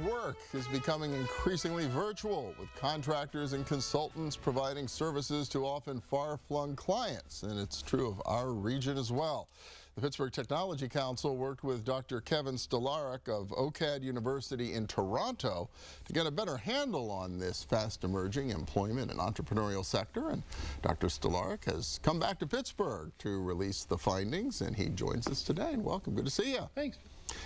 work is becoming increasingly virtual, with contractors and consultants providing services to often far-flung clients, and it's true of our region as well. The Pittsburgh Technology Council worked with Dr. Kevin Stolarick of OCAD University in Toronto to get a better handle on this fast-emerging employment and entrepreneurial sector, and Dr. Stolarick has come back to Pittsburgh to release the findings, and he joins us today. Welcome. Good to see you. Thanks.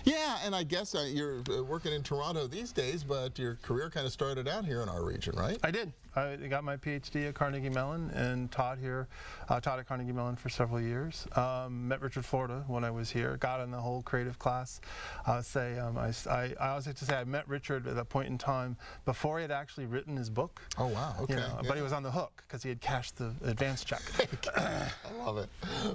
Yeah, and I guess you're working in Toronto these days, but your career kind of started out here in our region, right? I did. I got my PhD at Carnegie Mellon and taught at Carnegie Mellon for several years. Met Richard Florida when I was here. Got in the whole creative class. I always like to say I met Richard at a point in time before he had actually written his book. Oh wow! Okay. You know, yeah. But he was on the hook because he had cashed the advance check. I love it.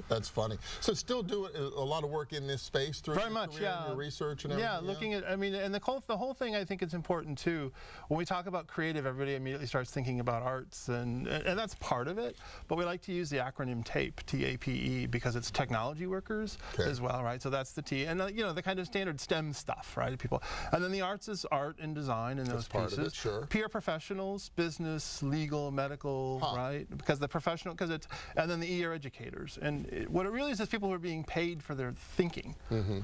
That's funny. So still doing a lot of work in this space through very much, yeah. Your research and everything. Yeah, looking at, I mean, and the whole thing, I think it's important too. When we talk about creative, everybody immediately starts thinking about arts, and that's part of it. But we like to use the acronym TAPE, T-A-P-E, because it's technology workers as well, right? So that's the T, and you know, the kind of standard STEM stuff, right? People, and then the arts is art and design and those part pieces. Of it, sure. PR professionals, business, legal, medical, right? Because the professional, and then the E are educators, and what it really is people who are being paid for their thinking,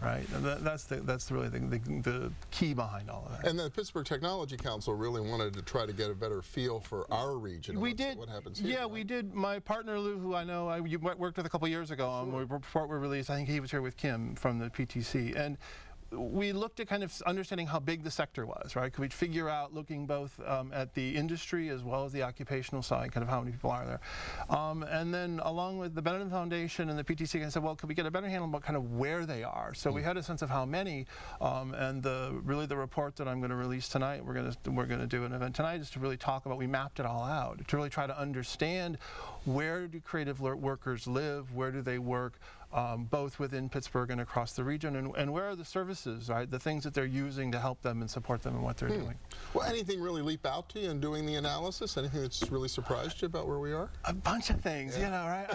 right? And that's really the key behind all of that. And the Pittsburgh Technology Council really wanted to try to get a better feel for our region. We did. What happens here? Yeah, right? we did. My partner Lou, who I know you worked with a couple years ago, on the report we released. I think he was here with Kim from the PTC, and we looked at kind of understanding how big the sector was, right? Could we figure out, looking both at the industry as well as the occupational side, kind of how many people are there. And then along with the Benetton Foundation and the PTC, I said, well, could we get a better handle about kind of where they are? So we had a sense of how many, and really the report that I'm going to release tonight, we're going to do an event tonight, is to really talk about, we mapped it all out, to really try to understand where do creative workers live, where do they work, both within Pittsburgh and across the region, and where are the services, right? The things that they're using to help them and support them in what they're doing. Well, anything really leap out to you in doing the analysis? Anything that's really surprised you about where we are? A bunch of things, you know, right?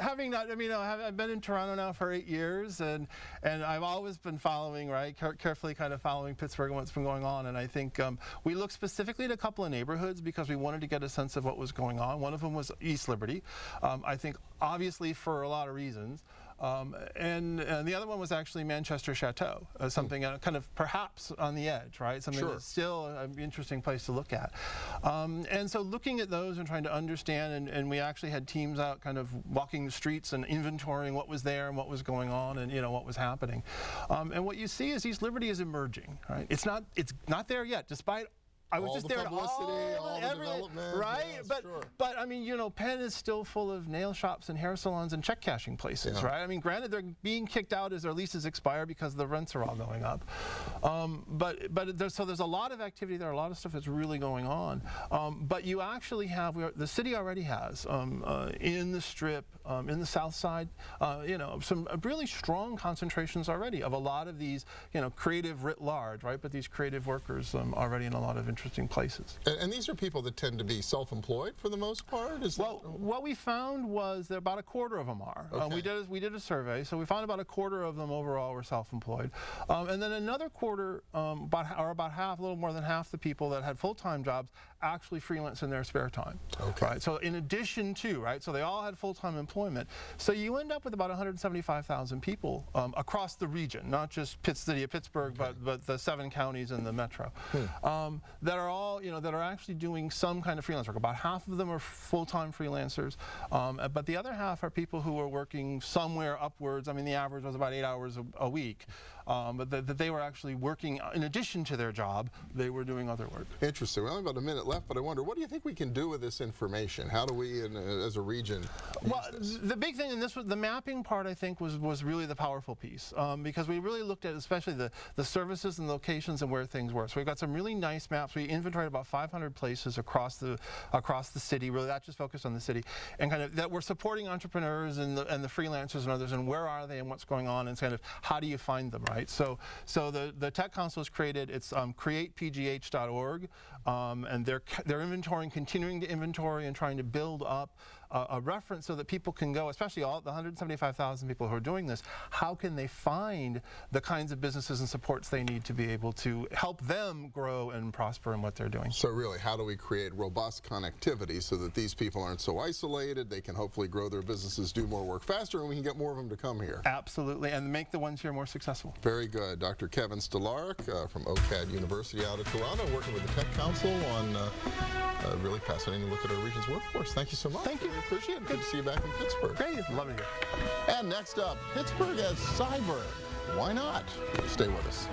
I've been in Toronto now for 8 years, and I've always been following, right, carefully kind of following Pittsburgh and what's been going on. And I think we looked specifically at a couple of neighborhoods because we wanted to get a sense of what was going on. One of them was East Liberty. I think obviously for a lot of reasons. And the other one was actually Manchester Chateau, something kind of perhaps on the edge, right? Something that's still an interesting place to look at. And so looking at those and trying to understand, and we actually had teams out kind of walking the streets and inventorying what was there and what was going on and, you know, what was happening. And what you see is East Liberty is emerging, right? It's not there yet, despite I was just there all the development, right? Yes, but I mean, you know, Penn is still full of nail shops and hair salons and check cashing places, right? I mean, granted, they're being kicked out as their leases expire because the rents are all going up. So there's a lot of activity there, a lot of stuff that's really going on. But you actually have, the city already has in the Strip, in the South Side, you know, some really strong concentrations already of a lot of these, you know, creative writ large, right? But these creative workers already in a lot of interesting places. And these are people that tend to be self-employed for the most part? What we found was that about a quarter of them are. Okay. We did a survey, so we found about a quarter of them overall were self-employed. And then another quarter, about half, a little more than half the people that had full-time jobs actually freelance in their spare time. Okay. Right? So in addition to, right, so they all had full-time employment. So you end up with about 175,000 people across the region, not just city of Pittsburgh, but the 7 counties in the metro. That are all, you know, that are actually doing some kind of freelance work. About half of them are full-time freelancers, but the other half are people who are working somewhere upwards. I mean, the average was about 8 hours a week, but that they were actually working in addition to their job. They were doing other work. Interesting. We only have about a minute left, but I wonder, what do you think we can do with this information? How do we, as a region, well, the big thing in this was the mapping part. I think was really the powerful piece because we really looked at especially the services and locations and where things were. So we've got some really nice maps. We inventoried about 500 places across the city. Really, that just focused on the city, and kind of that we're supporting entrepreneurs and the freelancers and others, and where are they and what's going on, and kind of how do you find them, right? So the Tech Council has created, it's createpgh.org, and they're inventorying, continuing to inventory and trying to build up a reference so that people can go, especially all the 175,000 people who are doing this, how can they find the kinds of businesses and supports they need to be able to help them grow and prosper in what they're doing. So really, how do we create robust connectivity so that these people aren't so isolated, they can hopefully grow their businesses, do more work faster, and we can get more of them to come here? Absolutely, and make the ones here more successful. Very good. Dr. Kevin Stolarick from OCAD University out of Toronto, working with the Tech Council on a really fascinating look at our region's workforce. Thank you so much. Thank you. We appreciate it. Good to see you back in Pittsburgh. Great. Love it here. And next up, Pittsburgh as cyber. Why not? Stay with us.